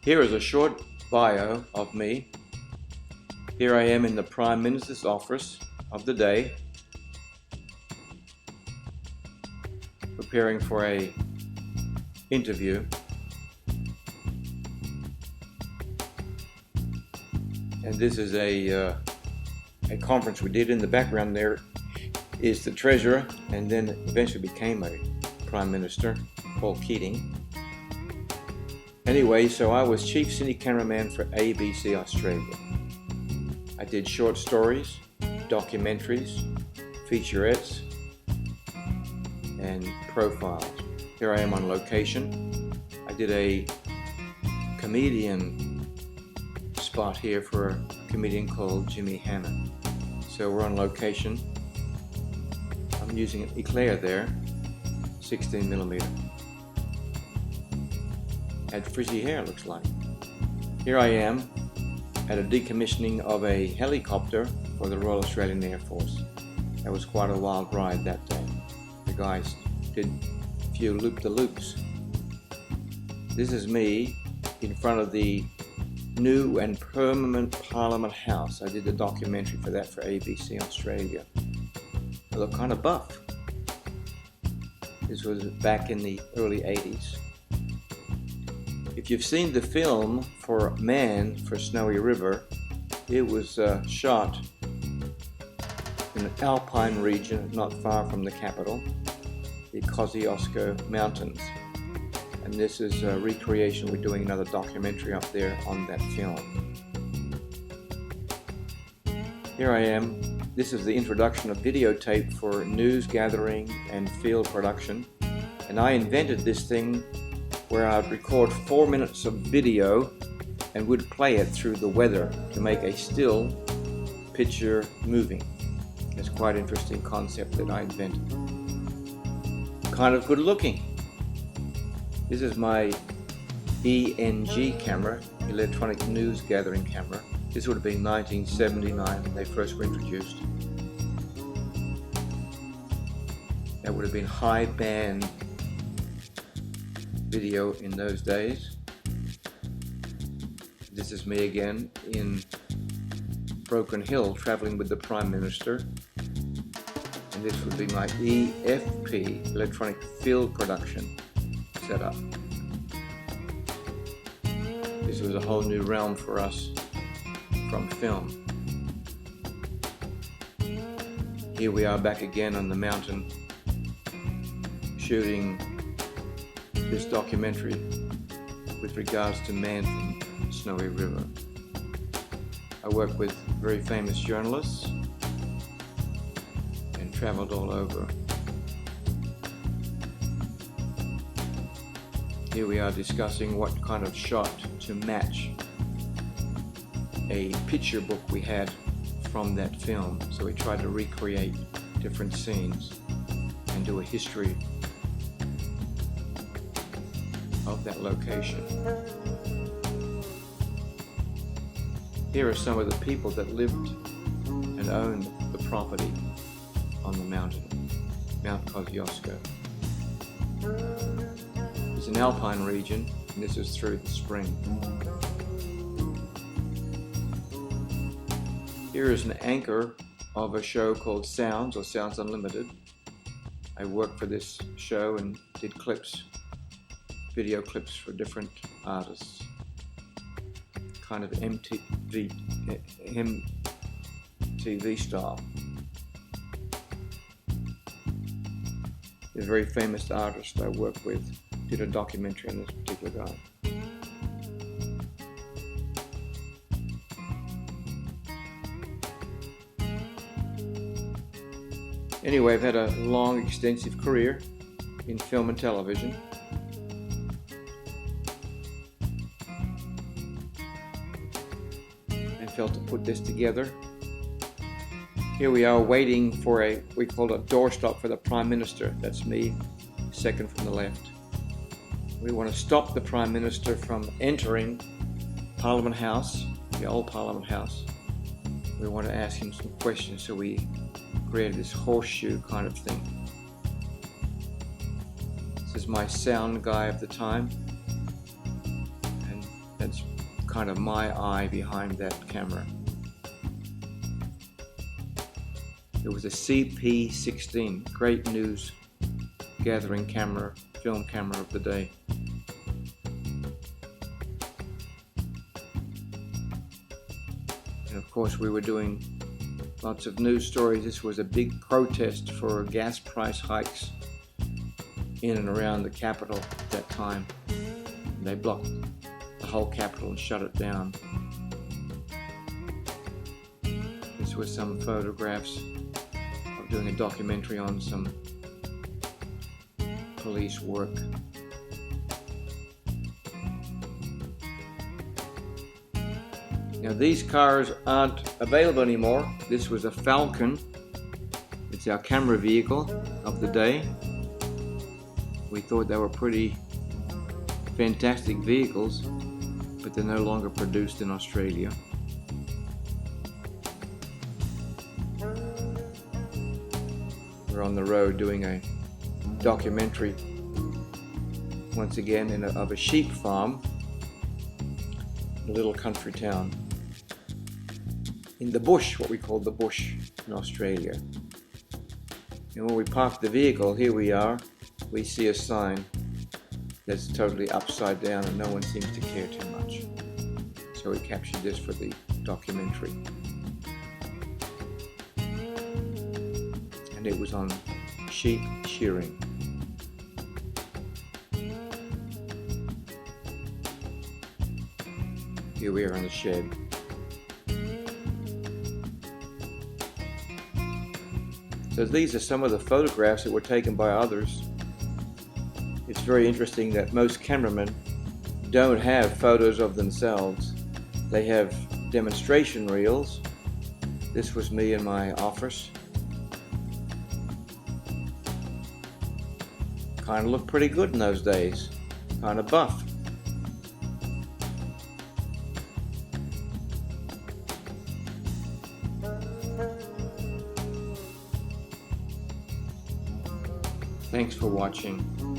Here is a short bio of me. Here I am in the Prime Minister's office of the day, preparing for an interview. And this is a conference we did. In the background there is the treasurer, and then eventually became a Prime Minister, Paul Keating. Anyway, so I was chief cine cameraman for ABC Australia. I did short stories, documentaries, featurettes, and profiles. Here I am on location. I did a comedian spot here for a comedian called Jimmy Hanna. So we're on location. I'm using an Eclair there, 16mm. Had frizzy hair, looks like. Here I am at a decommissioning of a helicopter for the Royal Australian Air Force. That was quite a wild ride that day. The guys did a few loop-the-loops. This is me in front of the new and permanent Parliament House. I did a documentary for that for ABC Australia. I look kind of buff. This was back in the early 80s. If you've seen the film for Man for Snowy River, it was shot in an alpine region not far from the capital, the Kosciuszko Mountains. And this is a recreation. We're doing another documentary up there on that film. Here I am. This is the introduction of videotape for news gathering and field production. And I invented this thing where I'd record 4 minutes of video and would play it through the weather to make a still picture moving. It's quite an interesting concept that I invented. Kind of good looking. This is my ENG camera, electronic news gathering camera. This would have been 1979 when they first were introduced. That would have been high band video in those days. This is me again in Broken Hill traveling with the Prime Minister. And this would be my EFP, electronic field production setup. This was a whole new realm for us from film. Here we are back again on the mountain shooting this documentary with regards to Man from Snowy River. I work with very famous journalists and traveled all over. Here we are discussing what kind of shot to match a picture book we had from that film. So we tried to recreate different scenes and do a history of that location. Here are some of the people that lived and owned the property on the mountain, Mount Kosciuszko. It's an alpine region, and this is through the spring. Here is an anchor of a show called Sounds, or Sounds Unlimited. I worked for this show and did clips, video clips for different artists. Kind of MTV style. A very famous artist I worked with did a documentary on this particular guy. Anyway, I've had a long, extensive career in film and television. And felt to put this together. Here we are waiting for we call it a doorstop for the Prime Minister. That's me, second from the left. We want to stop the Prime Minister from entering Parliament House, the old Parliament House. We want to ask him some questions, so we created this horseshoe kind of thing. This is my sound guy of the time, and That's kind of my eye behind that camera. It was a CP16, great news gathering camera, film camera of the day. And of course we were doing lots of news stories. This was a big protest for gas price hikes in and around the Capitol at that time. And they blocked the whole Capitol and shut it down. This was some photographs of doing a documentary on some police work. Now these cars aren't available anymore. This was a Falcon. It's our camera vehicle of the day. We thought they were pretty fantastic vehicles, but they're no longer produced in Australia. We're on the road doing a documentary once again of a sheep farm in a little country town in the bush, what we call the bush in Australia. And when we park the vehicle, here we are, we see a sign that's totally upside down and no one seems to care too much. So we captured this for the documentary. And it was on sheep shearing. Here we are in the shed. So these are some of the photographs that were taken by others. It's very interesting that most cameramen don't have photos of themselves. They have demonstration reels. This was me in my office. Kind of looked pretty good in those days. Kind of buff. Thanks for watching.